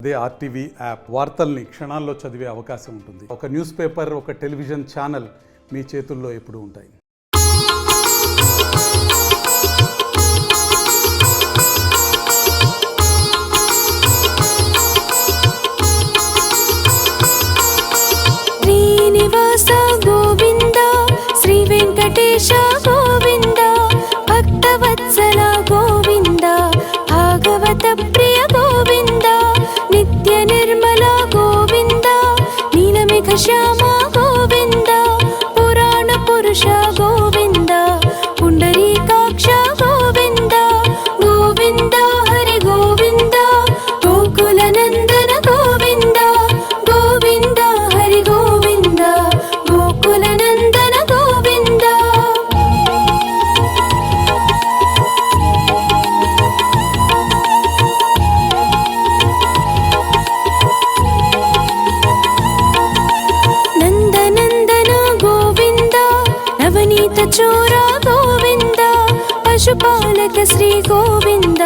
అదే RTV app వార్తల్ని క్షణాల్లో చదివే అవకాశం ఉంటుంది. ఒక న్యూస్ పేపర్, ఒక టెలివిజన్ ఛానల్ మీ చేతుల్లో ఎప్పుడూ ఉంటాయి. శ్రీనివాస గోవింద, శ్రీ వెంకటేశ గోవింద, భక్తవత్సల గోవింద, భాగవత ప్రియ గోవింద, నిత్య నిర్మల గోవింద, నీలమేఘ శ్యామ గోవింద, పురాణ పురుష గోవింద, పుండరీకాక్ష గోవింద, గోవింద హరి గోవింద, గోకుల నందన గోవింద, గోవింద హరి గోవింద, గోకుల నందన గోవింద. నందనందన గోవింద, నవనీత చోర గోవింద, పశుపాలక శ్రీ గోవింద,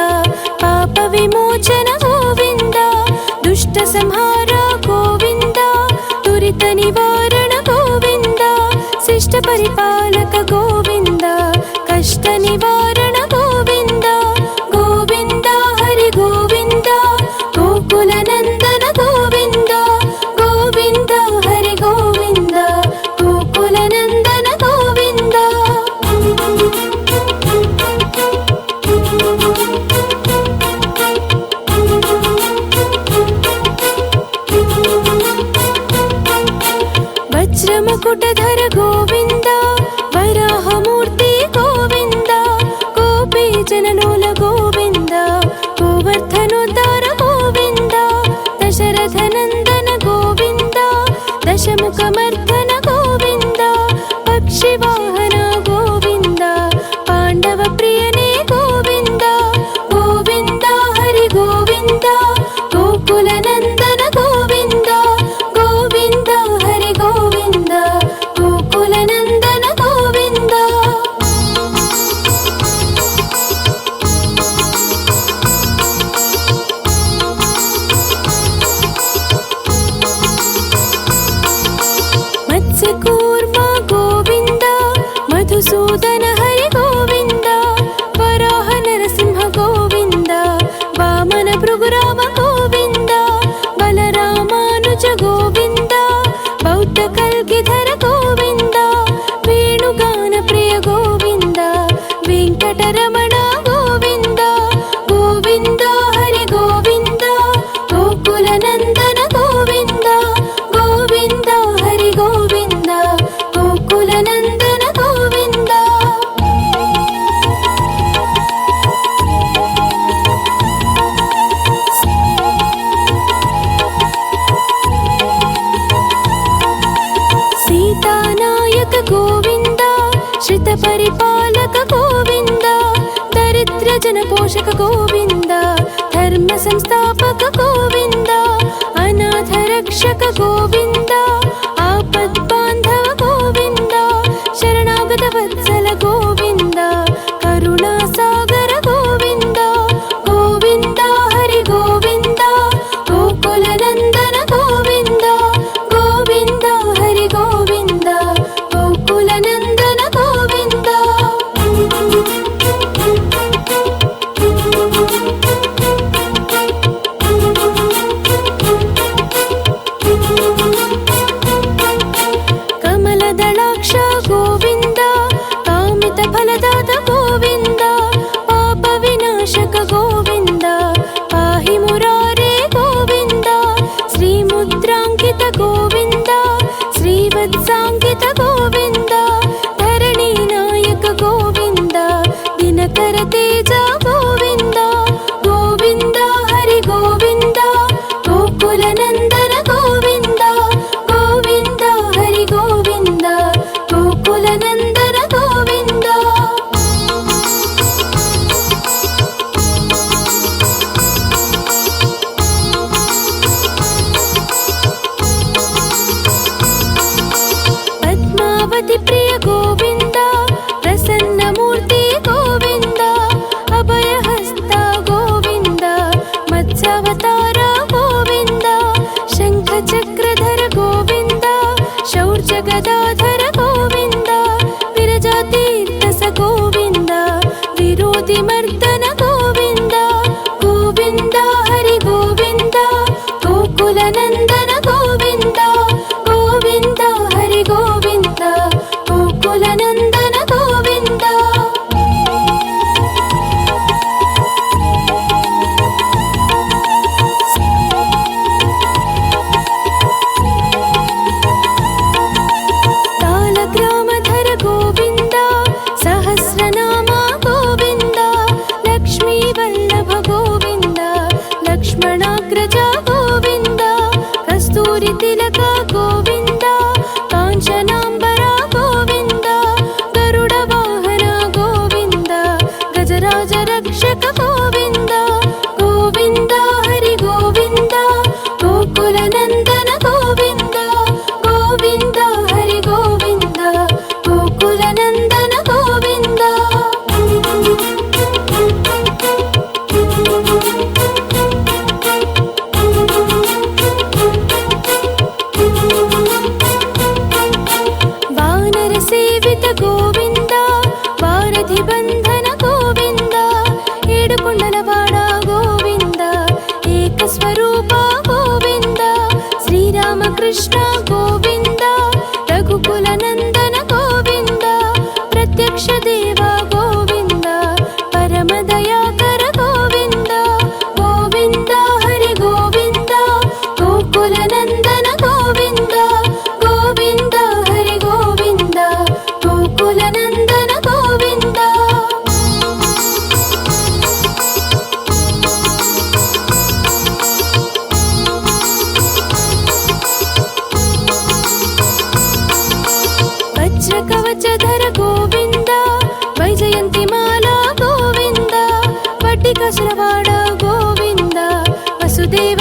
పాప విమోచన గోవింద, దుష్ట సంహార గోవింద, దురిత నివారణ గోవింద, శిష్ట పరిపాలక గోవింద, కష్ట నివారణ గోవింద, గోవింద హరి గోవింద, గోకుల నందన గోవింద, గోవింద హరి గోవింద, గోకుల నందన గోవింద. వజ్రముకుటధర గోవింద, వరాహమూర్తి గోవింద, గోపీ జననూల గోవింద, గోవర్ధనోద్ధార గోవింద, దశరథ నందన గోవింద, దశముఖమర్దన గోవింద, పక్షివాహన గోవింద, పాండవ ప్రియనే గోవింద, గోవింద హరి గోవింద, గోకుల నందన గోవింద, గోవింద హరి గోవింద, గోకుల నందన గోవింద. మత్స్యకూర్మ గోవింద, మధుసూదన హరి గోవింద, వరాహ నరసింహ గోవింద, వామన భృగురామ గోవింద, బలరామానుజ గోవింద, బౌద్ధ కల్గిధర గోవింద, వేణుగాన ప్రియ గోవింద, వెంకటరమణ గోవింద, గోవింద హరి గోవింద, గోకుల నందన గోవింద, గోవింద హరి గోవింద, గోకుల నందన గోవింద. సీతానాయక గోవింద, శ్రిత పరిపాలక గోవింద, దరిద్ర జన పోషక గోవింద, ధర్మ సంస్థాపక గోవింద, అనాథ రక్షక గోవింద, ఆపద్ బాంధవ గోవింద, శరణాగత వత్సల గోవింద, కరుణా సాగర గోవింద, గోవింద హరి గోవింద, గోకుల నందన గోవింద, గోవింద హరి గోవింద, గోకుల నందన గోవింద.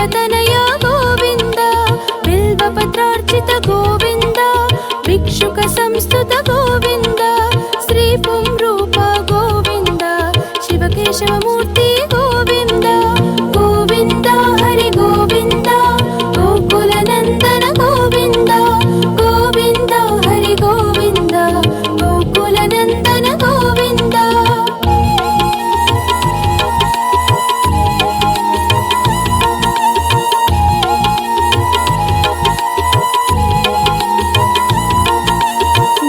దేవతనయ గోవింద బిల్వపత్రార్చిత గోవింద భిక్షుక సంస్థుత గోవింద శ్రీ పుంరూప గోవింద శివకేశవమూర్తి గోవింద గోవింద హరి గోవింద గోకుల నందన గోవింద గోవింద హరి గోవింద గోకుల నందన గోవింద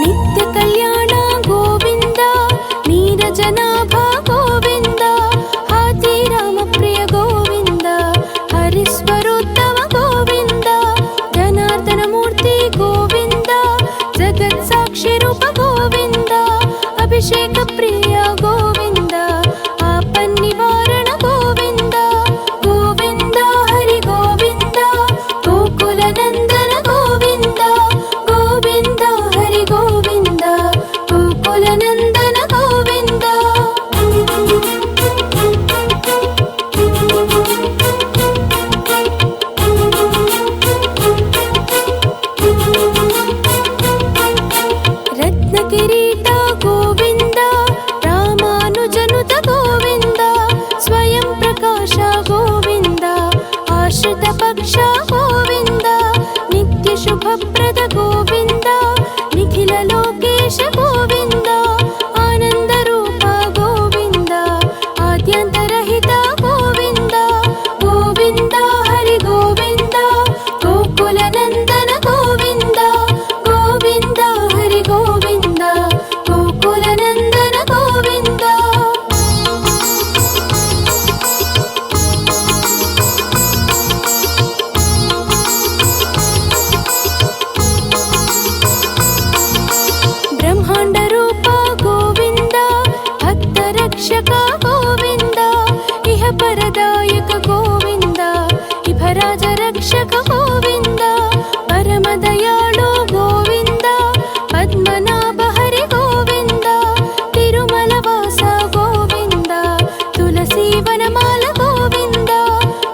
నిత్య కళ్యాణ గోవింద నీరజనాభ గోవింద హాతి రామ ప్రియ గోవింద హరిస్వరోత్తమ గోవింద జనార్దన మూర్తి గోవింద జగత్ సాక్షి రూప గోవింద అభిషేక ప్రియ గోవింద ఆపన్ నివారణ గోవింద గోవింద హరి గోవింద గోకుల నందన గోవింద గోవింద హరి గోవింద గోకుల నందన గోవింద రత్న కిరీట గోవింద రామానుజనుత గోవింద స్వయం ప్రకాశ గోవింద ఆశ్రిత పక్ష గోవింద నిత్య శుభప్రద గోవింద నిఖిల లోకేశ గోవింద ఆనంద రూప గోవింద ఆద్యంతరహిత గోవింద గోవింద హరి గోవింద గోకుల నందన గోవింద గోవింద హరి గోవింద గోకుల నందన గోవింద బ్రహ్మాండ రూప గోవింద భక్త రక్షక గోవింద ఇహ పరదాయక గోవింద ఇభరాజ రక్షక గోవింద పరమ దయాళు గోవింద పద్మనాభ హరి గోవింద తిరుమల వాస గోవింద తులసి వనమాల గోవింద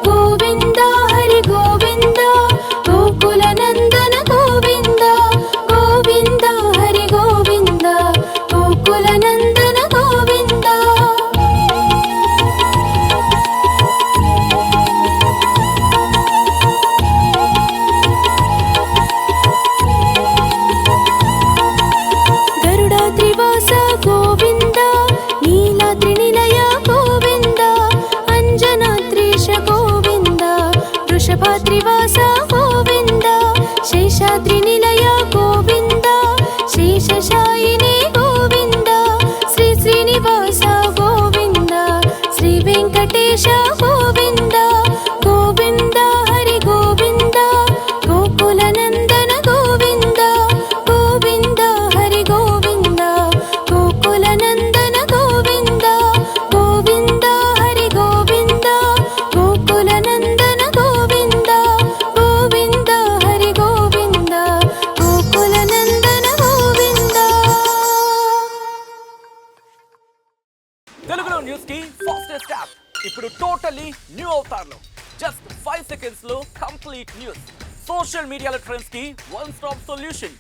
గోవింద హరి గోవింద గోకుల నందన గోవింద గోవింద హరి గోవింద గోకుల నందన గోవింద గరుడాద్రివాస గోవింద నీలాద్రి నిలయ గోవింద అంజనాద్రీశ గోవింద వృషభాద్రివాస గోవింద శేషాద్రి నిలయ గోవింద శేషశాయిని గోవింద శ్రీ శ్రీనివాస గోవింద శ్రీ వెంకటేశ గోవింద గోవింద హరి గోవింద గోకుల నందన గోవింద గోవింద హరి గోవింద గోకుల నందన గోవింద గోవింద హరి గోవింద గోకుల నందన గోవింద గోవింద హరి గోవింద గోకుల నందన గోవింద తెలుగులో న్యూస్ కి ఫాస్టెస్ట్ యాప్ ఇప్పుడు టోటలీ న్యూ అవతార్లో జస్ట్ 5 సెకండ్స్ లో కంప్లీట్ న్యూస్ సోషల్ మీడియాలో ట్రెండ్స్ కి one stop solution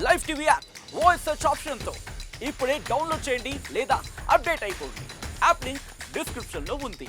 live TV app voice search option తో ఇప్పుడే డౌన్లోడ్ చేయండి లేదా అప్డేట్ అయిపోండి యాప్ లింక్ డిస్క్రిప్షన్ లో ఉంది.